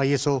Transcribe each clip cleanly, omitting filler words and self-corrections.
ISO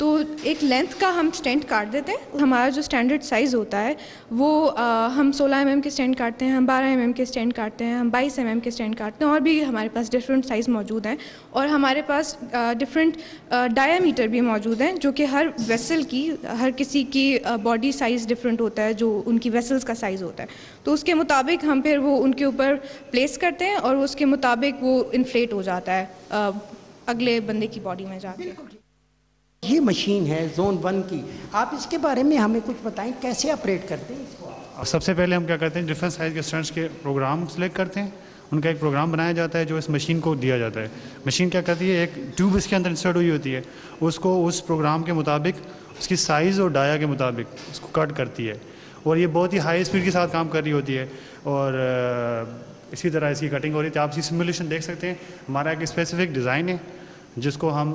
تو ایک length کا ہم اسٹینٹ کاٹ دیتے ہیں. ہمارا جو اسٹینڈرڈ سائز ہوتا ہے وہ ہم 16 mm کے اسٹینڈ کاٹتے ہیں, ہم 12 mm کے اسٹینڈ کاٹتے ہیں, ہم 22 mm کے اسٹینڈ کاٹتے ہیں, اور بھی ہمارے پاس ڈفرینٹ سائز موجود ہیں. اور ہمارے پاس ڈفرینٹ ڈایا میٹر بھی موجود ہیں, جو کہ ہر ویسل کی, ہر کسی کی باڈی سائز ڈفرینٹ ہوتا ہے, جو ان کی ویسلز کا سائز ہوتا ہے. تو اس کے مطابق ہم پھر وہ ان کے اوپر پلیس کرتے ہیں, اور اس کے مطابق وہ انفلیٹ ہو جاتا ہے اگلے بندے کی باڈی میں جا کے. یہ مشین ہے زون 1 کی, آپ اس کے بارے میں ہمیں کچھ بتائیں, کیسے آپریٹ کرتے ہیں اس کو؟ سب سے پہلے ہم کیا کرتے ہیں, ڈفرینٹ سائز کے اسٹینڈس کے پروگرام سلیکٹ کرتے ہیں. ان کا ایک پروگرام بنایا جاتا ہے جو اس مشین کو دیا جاتا ہے. مشین کیا کرتی ہے, ایک ٹیوب اس کے اندر انسرٹ ہوئی ہوتی ہے, اس کو اس پروگرام کے مطابق اس کی سائز اور ڈایا کے مطابق اس کو کٹ کرتی ہے, اور یہ بہت ہی ہائی اسپیڈ کے ساتھ کام کر رہی ہوتی ہے, اور اسی طرح اس کی کٹنگ ہو رہی ہے. آپ اسی سیمولیشن دیکھ سکتے ہیں, ہمارا ایک اسپیسیفک ڈیزائن ہے جس کو ہم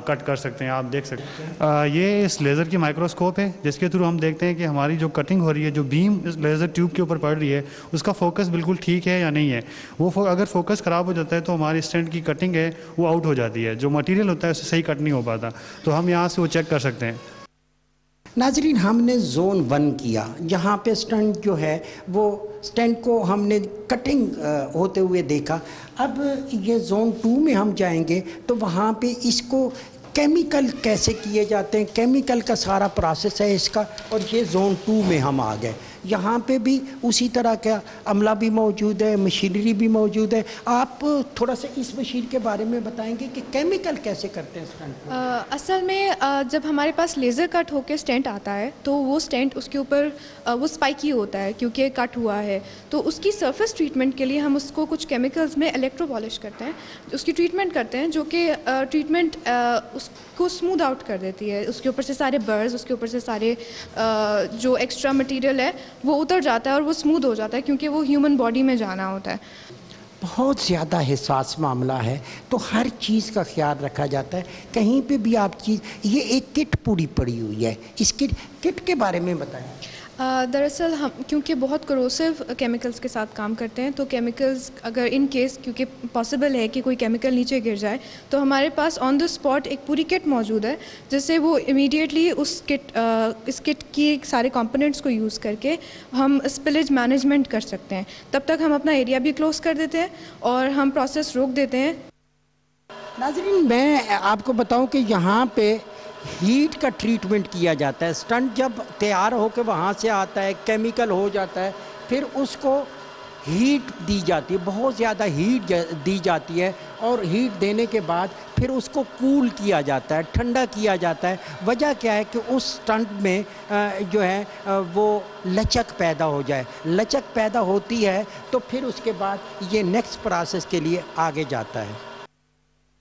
کٹ کر سکتے ہیں. آپ دیکھ سکتے ہیں یہ اس لیزر کی مائکروسکوپ ہے جس کے تھرو ہم دیکھتے ہیں کہ ہماری جو کٹنگ ہو رہی ہے, جو بیم اس لیزر ٹیوب کے اوپر پڑ رہی ہے, اس کا فوکس بالکل ٹھیک ہے یا نہیں ہے. وہ اگر فوکس خراب ہو جاتا ہے تو ہماری اسٹینڈ کی کٹنگ ہے وہ آؤٹ ہو جاتی ہے, جو مٹیریل ہوتا ہے اسے صحیح کٹ نہیں ہو پاتا. تو ہم یہاں سے وہ چیک کر سکتے ہیں. ناظرین, ہم نے زون 1 کیا, جہاں پہ اسٹنٹ جو ہے وہ اسٹینڈ کو ہم نے کٹنگ ہوتے ہوئے دیکھا. اب یہ زون 2 میں ہم جائیں گے تو وہاں پہ اس کو کیمیکل کیسے کیے جاتے ہیں, کیمیکل کا سارا پروسیس ہے اس کا. اور یہ زون 2 میں ہم آ گئے, یہاں پہ بھی اسی طرح کا عملہ بھی موجود ہے, مشینری بھی موجود ہے. آپ تھوڑا سا اس مشین کے بارے میں بتائیں گے کہ کیمیکل کیسے کرتے ہیں اسٹینٹ؟ اصل میں جب ہمارے پاس لیزر کٹ ہو کے اسٹینٹ آتا ہے تو وہ اسٹینٹ اس کے اوپر وہ اسپائکی ہوتا ہے کیونکہ کٹ ہوا ہے. تو اس کی سرفیس ٹریٹمنٹ کے لیے ہم اس کو کچھ کیمیکلز میں الیکٹرو پالش کرتے ہیں, اس کی ٹریٹمنٹ کرتے ہیں, جو کہ ٹریٹمنٹ اس کو اسموتھ آؤٹ کر دیتی ہے. اس کے اوپر سے سارے برز, اس کے اوپر سے سارے جو ایکسٹرا مٹیریل ہے وہ اتر جاتا ہے اور وہ اسموتھ ہو جاتا ہے, کیونکہ وہ ہیومن باڈی میں جانا ہوتا ہے. بہت زیادہ حساس معاملہ ہے, تو ہر چیز کا خیال رکھا جاتا ہے. کہیں پہ بھی آپ چیز, یہ ایک کٹ پوری پڑی ہوئی ہے, اس کٹ کے بارے میں بتائیں. دراصل ہم کیونکہ بہت کروسیو کیمیکلز کے ساتھ کام کرتے ہیں, تو کیمیکلز اگر ان کیس کیونکہ پاسبل ہے کہ کوئی کیمیکل نیچے گر جائے, تو ہمارے پاس آن دا اسپاٹ ایک پوری کٹ موجود ہے جس سے وہ امیڈیٹلی اس کٹ کی سارے کمپوننٹس کو یوز کر کے ہم اسپلیج مینجمنٹ کر سکتے ہیں. تب تک ہم اپنا ایریا بھی کلوز کر دیتے ہیں اور ہم پروسیس روک دیتے ہیں. ناظرین, میں آپ کو بتاؤں کہ یہاں پہ ہیٹ کا ٹریٹمنٹ کیا جاتا ہے. اسٹنٹ جب تیار ہو کے وہاں سے آتا ہے, کیمیکل ہو جاتا ہے, پھر اس کو ہیٹ دی جاتی ہے, بہت زیادہ ہیٹ دی جاتی ہے, اور ہیٹ دینے کے بعد پھر اس کو کول کیا جاتا ہے, ٹھنڈا کیا جاتا ہے. وجہ کیا ہے کہ اس اسٹنٹ میں جو ہے وہ لچک پیدا ہو جائے. لچک پیدا ہوتی ہے تو پھر اس کے بعد یہ نیکسٹ پروسیس کے لیے آگے جاتا ہے.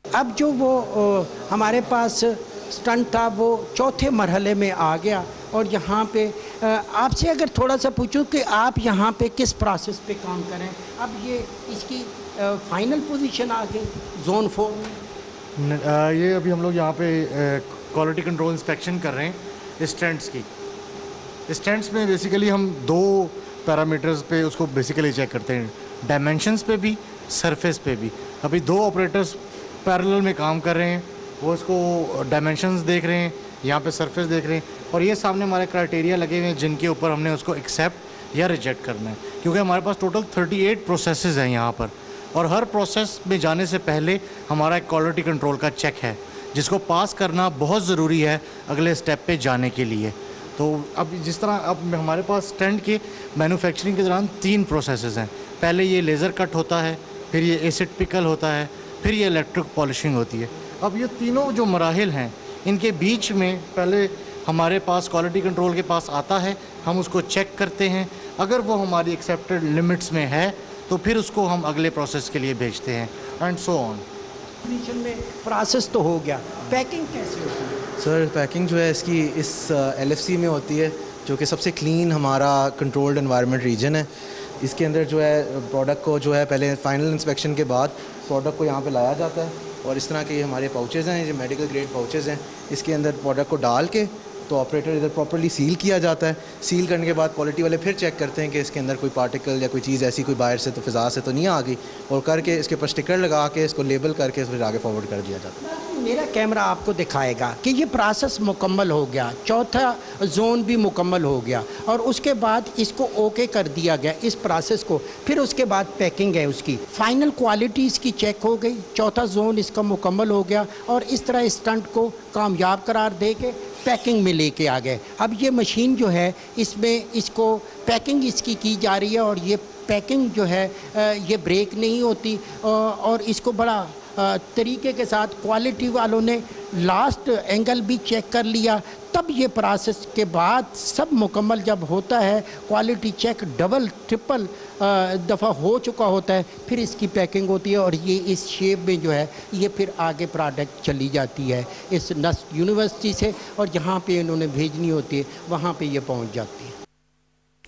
اب جو وہ ہمارے پاس اسٹنٹ تھا وہ چوتھے مرحلے میں آ گیا, اور یہاں پہ آپ سے اگر تھوڑا سا پوچھوں کہ آپ یہاں پہ کس پروسیس پہ کام کریں. اب یہ اس کی فائنل پوزیشن آ گئی زون 4 میں. یہ ابھی ہم لوگ یہاں پہ کوالٹی کنٹرول انسپیکشن کر رہے ہیں اسٹینٹس کی. اسٹینٹس میں بیسیکلی ہم 2 پیرامیٹرز پہ اس کو بیسیکلی چیک کرتے ہیں, ڈائمینشنز پہ بھی, سرفیس پہ بھی. ابھی 2 آپریٹرز پیرلل میں کام کر رہے ہیں, وہ اس کو ڈائمینشنز دیکھ رہے ہیں, یہاں پہ سرفیس دیکھ رہے ہیں, اور یہ سامنے ہمارے کرائٹیریا لگے ہوئے ہیں جن کے اوپر ہم نے اس کو ایکسیپٹ یا ریجیکٹ کرنا ہے. کیونکہ ہمارے پاس ٹوٹل 38 پروسیسز ہیں یہاں پر, اور ہر پروسیس میں جانے سے پہلے ہمارا ایک کوالٹی کنٹرول کا چیک ہے جس کو پاس کرنا بہت ضروری ہے اگلے اسٹیپ پہ جانے کے لیے. تو اب جس طرح اب ہمارے پاس اسٹینڈ کے مینوفیکچرنگ کے دوران 3 پروسیسز ہیں. پہلے یہ لیزر کٹ ہوتا ہے, پھر یہ ایسڈ پکل ہوتا ہے, پھر یہ الیکٹرک پالشنگ ہوتی ہے. اب یہ تینوں جو مراحل ہیں ان کے بیچ میں پہلے ہمارے پاس کوالٹی کنٹرول کے پاس آتا ہے, ہم اس کو چیک کرتے ہیں, اگر وہ ہماری ایکسیپٹڈ لمٹس میں ہے تو پھر اس کو ہم اگلے پروسیس کے لیے بھیجتے ہیں, اینڈ سو آن. میں پروسیس تو ہو گیا, پیکنگ کیسے ہوتی ہے؟ سر پیکنگ جو ہے اس کی اس LFC میں ہوتی ہے, جو کہ سب سے کلین ہمارا کنٹرولڈ انوائرمنٹ ریجن ہے. اس کے اندر جو ہے پروڈکٹ کو جو ہے پہلے فائنل انسپیکشن کے بعد پروڈکٹ کو یہاں پہ لایا جاتا ہے, اور اس طرح کے ہمارے پاؤچز ہیں, یہ میڈیکل گریڈ پاؤچز ہیں. اس کے اندر پروڈکٹ کو ڈال کے تو آپریٹر ادھر پراپرلی سیل کیا جاتا ہے. سیل کرنے کے بعد کوالٹی والے پھر چیک کرتے ہیں کہ اس کے اندر کوئی پارٹیکل یا کوئی چیز ایسی کوئی باہر سے تو فضا سے تو نہیں آ گئی, اور کر کے اس کے اوپر اسٹکر لگا کے اس کو لیبل کر کے پھر آگے فارورڈ کر دیا جاتا ہے. میرا کیمرہ آپ کو دکھائے گا کہ یہ پروسیس مکمل ہو گیا, چوتھا زون بھی مکمل ہو گیا, اور اس کے بعد اس کو اوکے کر دیا گیا اس پروسیس کو. پھر اس کے بعد پیکنگ ہے, اس کی فائنل کوالٹی اس کی چیک ہو گئی, چوتھا زون اس کا مکمل ہو گیا, اور اس طرح اسٹنٹ کو کامیاب قرار دے کے پیکنگ میں لے کے آ گئے. اب یہ مشین جو ہے اس میں اس کو پیکنگ اس کی جا رہی ہے, اور یہ پیکنگ جو ہے یہ بریک نہیں ہوتی, اور اس کو بڑا طریقے کے ساتھ کوالٹی والوں نے لاسٹ اینگل بھی چیک کر لیا. تب یہ پروسیس کے بعد سب مکمل جب ہوتا ہے, کوالٹی چیک ڈبل ٹرپل دفعہ ہو چکا ہوتا ہے, پھر اس کی پیکنگ ہوتی ہے, اور یہ اس شیپ میں جو ہے یہ پھر آگے پروڈکٹ چلی جاتی ہے اس نسٹ یونیورسٹی سے, اور جہاں پہ انہوں نے بھیجنی ہوتی ہے وہاں پہ یہ پہنچ جاتی ہے.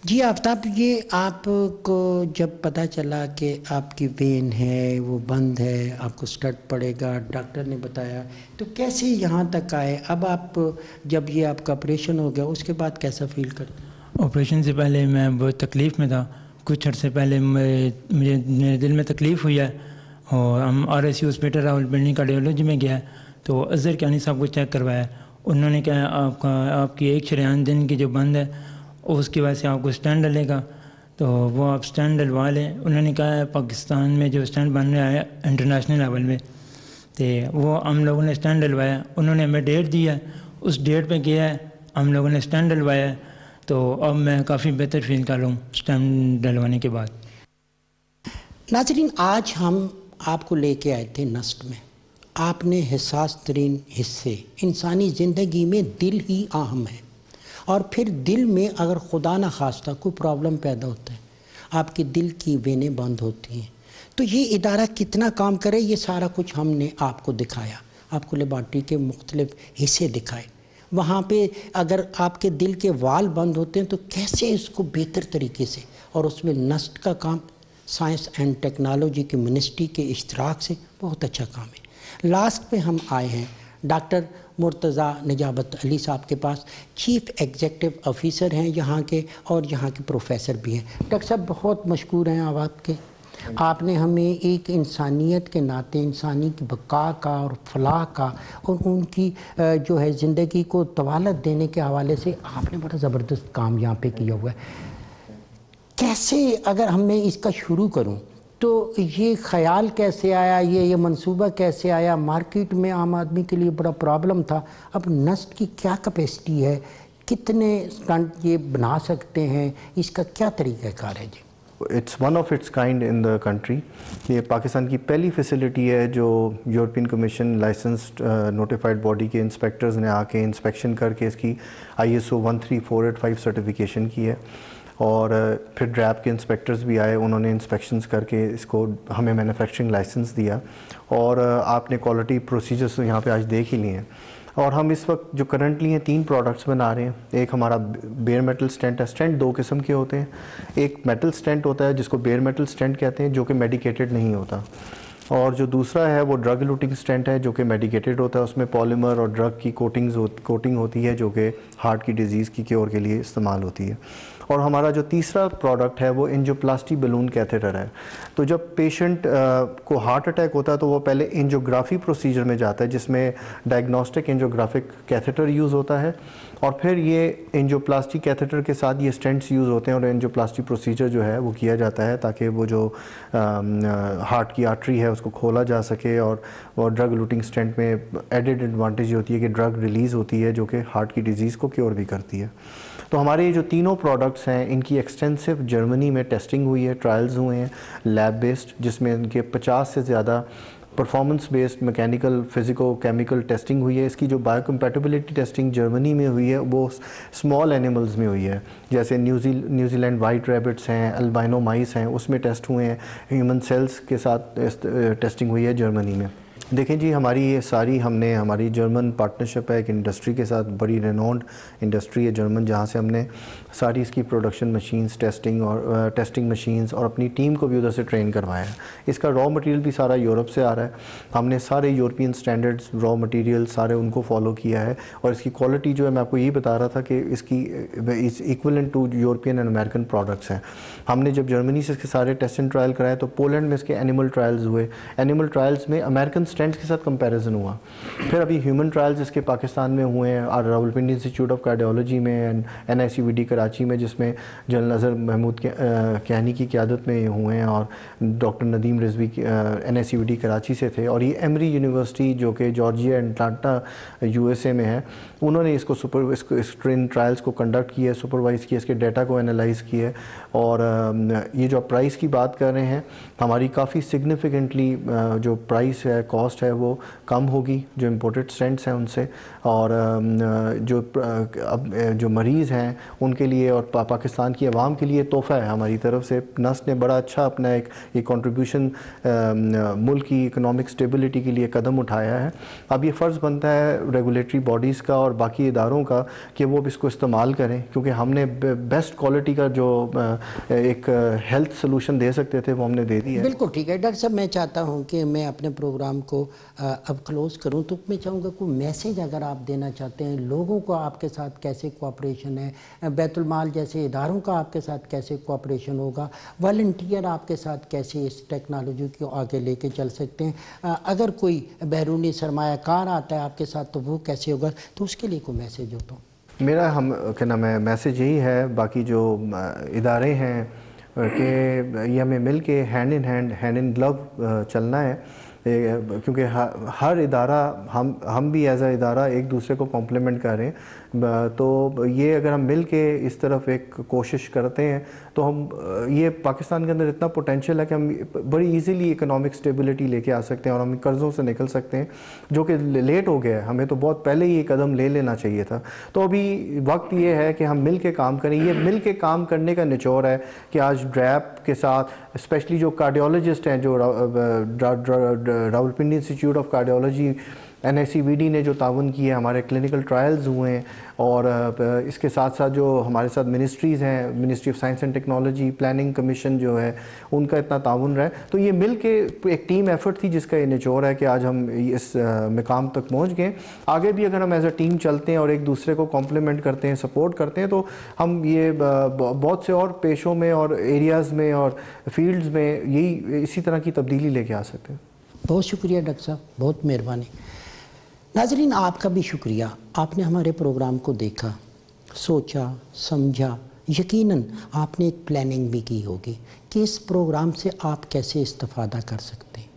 جی آفتاب, یہ آپ کو جب پتہ چلا کہ آپ کی وین ہے وہ بند ہے, آپ کو سٹڈ پڑے گا, ڈاکٹر نے بتایا, تو کیسے یہاں تک آئے؟ اب آپ جب یہ آپ کا آپریشن ہو گیا اس کے بعد کیسا فیل کرتے ہیں؟ آپریشن سے پہلے میں بہت تکلیف میں تھا. کچھ عرصے پہلے میرے دل میں تکلیف ہوئی ہے, اور ہم RSC ہاسپٹل راولپنڈی کارڈیولوجی میں گیا, تو اظہر کیانی صاحب کو چیک کروایا. انہوں نے کہا آپ کی ایک شریان دن کی جو بند ہے اس کی وجہ سے آپ کو اسٹینڈ ڈلے گا, تو وہ آپ اسٹینڈ ڈلوا لیں. انہوں نے کہا پاکستان میں جو اسٹینڈ بن رہا ہے انٹرنیشنل لیول میں, تو وہ ہم لوگوں نے اسٹینڈ ڈلوایا. انہوں نے ہمیں ڈیٹ دی ہے, اس ڈیٹ پہ کیا ہے, ہم لوگوں نے اسٹینڈ ڈلوایا, تو اب میں کافی بہتر فیل کر رہا ہوں اسٹینڈ ڈلوانے کے بعد. ناظرین, آج ہم آپ کو لے کے آئے تھے نسٹ میں. آپ نے حساس ترین حصے, انسانی زندگی میں دل ہی اہم ہے, اور پھر دل میں اگر خدا نہ خواستہ کوئی پرابلم پیدا ہوتا ہے, آپ کے دل کی وینیں بند ہوتی ہیں, تو یہ ادارہ کتنا کام کرے یہ سارا کچھ ہم نے آپ کو دکھایا. آپ کو لیبارٹری کے مختلف حصے دکھائے. وہاں پہ اگر آپ کے دل کے وال بند ہوتے ہیں تو کیسے اس کو بہتر طریقے سے, اور اس میں نسٹ کا کام سائنس اینڈ ٹیکنالوجی کی منسٹری کے اشتراک سے بہت اچھا کام ہے. لاسٹ پہ ہم آئے ہیں ڈاکٹر مرتضیٰ نجابت علی صاحب کے پاس. چیف ایگزیکٹو آفیسر ہیں یہاں کے, اور یہاں کے پروفیسر بھی ہیں. ڈاکٹر صاحب بہت مشکور ہیں آپ کے, آپ نے ہمیں ایک انسانیت کے ناطے انسانی کی بقا کا اور فلاح کا اور ان کی جو ہے زندگی کو طوالت دینے کے حوالے سے آپ نے بڑا زبردست کام یہاں پہ کیا ہوا ہے. کیسے, اگر ہم میں اس کا شروع کروں تو یہ خیال کیسے آیا, یہ منصوبہ کیسے آیا؟ مارکیٹ میں عام آدمی کے لیے بڑا پرابلم تھا. اب نسٹ کی کیا کیپیسٹی ہے, کتنے اسٹنٹ یہ بنا سکتے ہیں, اس کا کیا طریقہ کار ہے؟ جی, it's one of its kind in the country. یہ پاکستان کی پہلی فیسلٹی ہے جو European Commission licensed notified body کے انسپیکٹرز نے آ کے انسپیکشن کر کے اس کی ISO 13485 سرٹیفیکیشن کی ہے. اور پھر ڈریپ کے انسپیکٹرز بھی آئے, انہوں نے انسپیکشنز کر کے اس کو ہمیں مینوفیکچرنگ لائسنس دیا, اور آپ نے کوالٹی پروسیجرز یہاں پہ آج دیکھ ہی لیے ہیں. اور ہم اس وقت جو کرنٹلی ہیں 3 پروڈکٹس بنا رہے ہیں. ایک ہمارا بیئر میٹل سٹینٹ ہے. سٹینٹ 2 قسم کے ہوتے ہیں. ایک میٹل سٹینٹ ہوتا ہے جس کو بیئر میٹل سٹینٹ کہتے ہیں, جو کہ میڈیکیٹڈ نہیں ہوتا, اور جو دوسرا ہے وہ ڈرگ لوٹنگ سٹینٹ ہے جو کہ میڈیکیٹڈ ہوتا ہے. اس میں پالیمر اور ڈرگ کی کوٹنگ ہوتی ہے جو کہ ہارٹ کی ڈیزیز کی کیور کے لیے استعمال ہوتی ہے. اور ہمارا جو تیسرا پروڈکٹ ہے وہ انجیوپلاسٹی بلون کیتھیٹر ہے. تو جب پیشنٹ کو ہارٹ اٹیک ہوتا ہے تو وہ پہلے انجیوگرافی پروسیجر میں جاتا ہے جس میں ڈائگنوسٹک انجیوگرافک کیتھیٹر یوز ہوتا ہے, اور پھر یہ انجیوپلاسٹی کیتھیٹر کے ساتھ یہ اسٹینٹس یوز ہوتے ہیں, اور انجیوپلاسٹی پروسیجر جو ہے وہ کیا جاتا ہے تاکہ وہ جو ہارٹ کی آرٹری ہے اس کو کھولا جا سکے. اور ڈرگ لوٹنگ اسٹینٹ میں ایڈڈ ایڈوانٹیج ہوتی ہے کہ ڈرگ ریلیز ہوتی ہے جو کہ ہارٹ کی ڈیزیز کو کیور بھی کرتی ہے. تو ہمارے یہ جو تینوں پروڈکٹس ہیں ان کی ایکسٹینسو جرمنی میں ٹیسٹنگ ہوئی ہے, ٹرائلز ہوئے ہیں لیب بیسڈ, جس میں ان کے 50 سے زیادہ performance based mechanical physico chemical testing ہوئی ہے. اس کی جو بایو کمپیٹیبلٹی ٹیسٹنگ جرمنی میں ہوئی ہے وہ اسمال اینیملز میں ہوئی ہے, جیسے نیوزی لینڈ وائٹ ریبٹس ہیں, البائنو مائس ہیں, اس میں ٹیسٹ ہوئے ہیں. ہیومن سیلز کے ساتھ ٹیسٹنگ ہوئی ہے جرمنی میں. دیکھیں جی, ہماری یہ ساری ہماری جرمن پارٹنرشپ ہے ایک انڈسٹری کے ساتھ, بڑی رینونڈ انڈسٹری ہے جرمن, جہاں سے ہم نے ساری اس کی پروڈکشن مشینز ٹیسٹنگ مشینز اور اپنی ٹیم کو بھی ادھر سے ٹرین کروایا ہے. اس کا را مٹیریل بھی سارا یورپ سے آ رہا ہے. ہم نے سارے یورپین سٹینڈرڈز را مٹیریل سارے ان کو فالو کیا ہے, اور اس کی کوالٹی جو ہے میں آپ کو یہی بتا رہا تھا کہ اس کی equivalent to European and American products ہیں. ہم نے جب جرمنی سے اس کے سارے ٹیسٹ اینڈ ٹرائل کرائے تو پولینڈ میں اس کے اینیمل ٹرائلز ہوئے. اینیمل ٹرائلز میں امریکن اسٹینٹس کے ساتھ کمپیریزن ہوا. پھر ابھی ہیومن ٹرائلز جس کے پاکستان میں ہوئے ہیں اور راولپنڈی انسٹیٹیوٹ آف کارڈیولوجی میں NICVD کراچی میں جس میں جنرل اظہر محمود کیانی کی قیادت میں ہوئے ہیں اور ڈاکٹر ندیم رضوی NICVD کراچی سے تھے, اور یہ ایمری یونیورسٹی جو کہ جارجیا اٹلانٹا USA میں ہے, انہوں نے اس ٹرین ٹرائلز کو کنڈکٹ کیا, سپروائز کیا, اس کے ڈیٹا کو انالائز کیا, اور یہ جو پرائس کی بات کر رہے ہیں ہماری کافی سگنیفیکنٹلی جو پرائس ہے کاسٹ ہے وہ کم ہوگی جو امپورٹڈ اسٹینٹس ہیں ان سے, اور جو مریض ہیں ان کے لیے اور پاکستان کی عوام کے لیے تحفہ ہے ہماری طرف سے. نسٹ نے بڑا اچھا اپنا ایک کنٹریبیوشن ملک کی اکنامک اسٹیبلٹی کے لیے قدم اٹھایا ہے. اب یہ فرض بنتا ہے ریگولیٹری باڈیز کا اور باقی اداروں کا کہ وہ اس کو استعمال کریں, کیونکہ ہم نے بیسٹ کوالٹی کا جو ایک ہیلتھ سلوشن دے سکتے تھے وہ ہم نے دے دی ہے. بالکل ٹھیک ہے ڈاکٹر صاحب, میں چاہتا ہوں کہ میں اپنے پروگرام کو اب کلوز کروں, تو میں چاہوں گا کوئی میسیج اگر آپ دینا چاہتے ہیں لوگوں کو, آپ کے ساتھ کیسے کوآپریشن ہے, بیت المال جیسے اداروں کا آپ کے ساتھ کیسے کوآپریشن ہوگا, والنٹیئر آپ کے ساتھ کیسے اس ٹیکنالوجی کو آگے لے کے چل سکتے ہیں, اگر کوئی بیرونی سرمایہ کار آتا ہے آپ کے ساتھ تو وہ کیسے ہوگا, تو اس کے لیے کوئی میسیج ہو تو میرا کیا نام ہے میسیج یہی ہے. باقی جو ادارے ہیں کہ یہ ہمیں مل کے ہینڈ ان گلو چلنا ہے, کیونکہ ہر ادارہ ہم بھی ایز اے ادارہ ایک دوسرے کو کمپلیمنٹ کر رہے ہیں, تو یہ اگر ہم مل کے اس طرف ایک کوشش کرتے ہیں تو ہم یہ پاکستان کے اندر اتنا پوٹینشیل ہے کہ ہم بڑی ایزیلی اکنامک اسٹیبلٹی لے کے آ سکتے ہیں اور ہم قرضوں سے نکل سکتے ہیں, جو کہ لیٹ ہو گیا ہے, ہمیں تو بہت پہلے ہی یہ قدم لے لینا چاہیے تھا. تو ابھی وقت یہ ہے کہ ہم مل کے کام کریں. یہ مل کے کام کرنے کا نچوڑ ہے کہ آج ڈریپ کے ساتھ اسپیشلی جو کارڈیولوجسٹ ہیں, جو Rawalpindi institute of cardiology NICVD نے جو تعاون کی ہے, ہمارے کلینکل ٹرائلز ہوئے ہیں, اور اس کے ساتھ ساتھ جو ہمارے ساتھ منسٹریز ہیں, ministry of science and technology, planning commission جو ہے, ان کا اتنا تعاون رہا ہے. تو یہ مل کے ایک ٹیم ایفرٹ تھی جس کا یہ نچوڑ ہے کہ آج ہم اس مقام تک پہنچ گئے. آگے بھی اگر ہم ایز اے ٹیم چلتے ہیں اور ایک دوسرے کو کمپلیمنٹ کرتے ہیں, سپورٹ کرتے ہیں, تو ہم یہ بہت سے اور پیشوں میں اور ایریاز میں اور فیلڈز میں یہی اسی طرح کی تبدیلی لے کے آ سکتے ہیں. بہت شکریہ ڈاکٹر صاحب, بہت مہربانی. ناظرین آپ کا بھی شکریہ, آپ نے ہمارے پروگرام کو دیکھا, سوچا, سمجھا. یقیناً آپ نے ایک پلاننگ بھی کی ہوگی کہ اس پروگرام سے آپ کیسے استفادہ کر سکتے ہیں.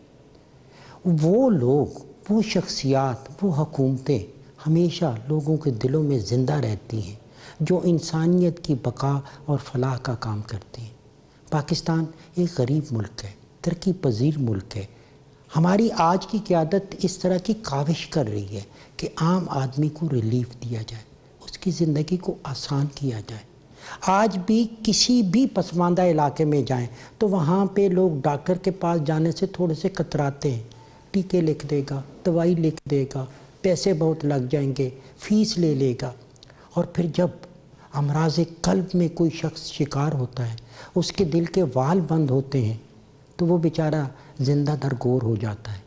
وہ لوگ, وہ شخصیات, وہ حکومتیں ہمیشہ لوگوں کے دلوں میں زندہ رہتی ہیں جو انسانیت کی بقا اور فلاح کا کام کرتی ہیں. پاکستان ایک غریب ملک ہے, ترقی پذیر ملک ہے. ہماری آج کی قیادت اس طرح کی کاوش کر رہی ہے کہ عام آدمی کو ریلیف دیا جائے, اس کی زندگی کو آسان کیا جائے. آج بھی کسی بھی پسماندہ علاقے میں جائیں تو وہاں پہ لوگ ڈاکٹر کے پاس جانے سے تھوڑے سے کتراتے ہیں. ٹیکے لکھ دے گا, دوائی لکھ دے گا, پیسے بہت لگ جائیں گے, فیس لے لے گا. اور پھر جب امراض قلب میں کوئی شخص شکار ہوتا ہے, اس کے دل کے وال بند ہوتے ہیں, تو وہ بیچارہ زندہ درگور ہو جاتا ہے.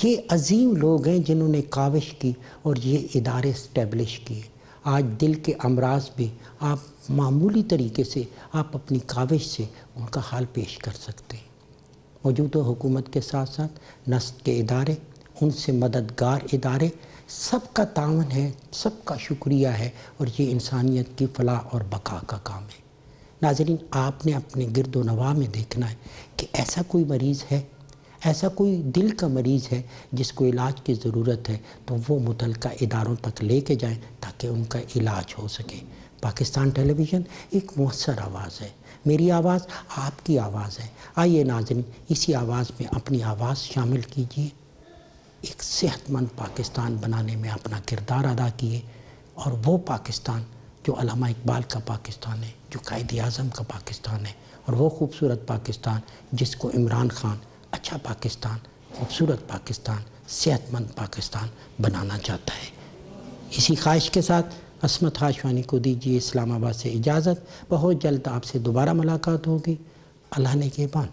یہ عظیم لوگ ہیں جنہوں نے کاوش کی اور یہ ادارے اسٹیبلش کیے. آج دل کے امراض بھی آپ معمولی طریقے سے آپ اپنی کاوش سے ان کا حال پیش کر سکتے ہیں. موجودہ حکومت کے ساتھ ساتھ نسٹ کے ادارے, ان سے مددگار ادارے, سب کا تعاون ہے, سب کا شکریہ ہے, اور یہ انسانیت کی فلاح اور بقا کا کام ہے. ناظرین آپ نے اپنے گرد و نواح میں دیکھنا ہے کہ ایسا کوئی مریض ہے, ایسا کوئی دل کا مریض ہے جس کو علاج کی ضرورت ہے, تو وہ متعلقہ اداروں تک لے کے جائیں تاکہ ان کا علاج ہو سکے. پاکستان ٹیلی ویژن ایک مؤثر آواز ہے, میری آواز آپ کی آواز ہے. آئیے ناظرین اسی آواز میں اپنی آواز شامل کیجیے, ایک صحت مند پاکستان بنانے میں اپنا کردار ادا کیے, اور وہ پاکستان جو علامہ اقبال کا پاکستان ہے, جو قائد اعظم کا پاکستان ہے, اور وہ خوبصورت پاکستان جس کو عمران خان اچھا پاکستان, خوبصورت پاکستان, صحت مند پاکستان بنانا چاہتا ہے. اسی خواہش کے ساتھ عصمت ہاشوانی کو دیجیے اسلام آباد سے اجازت. بہت جلد آپ سے دوبارہ ملاقات ہوگی. اللہ نے کے بان.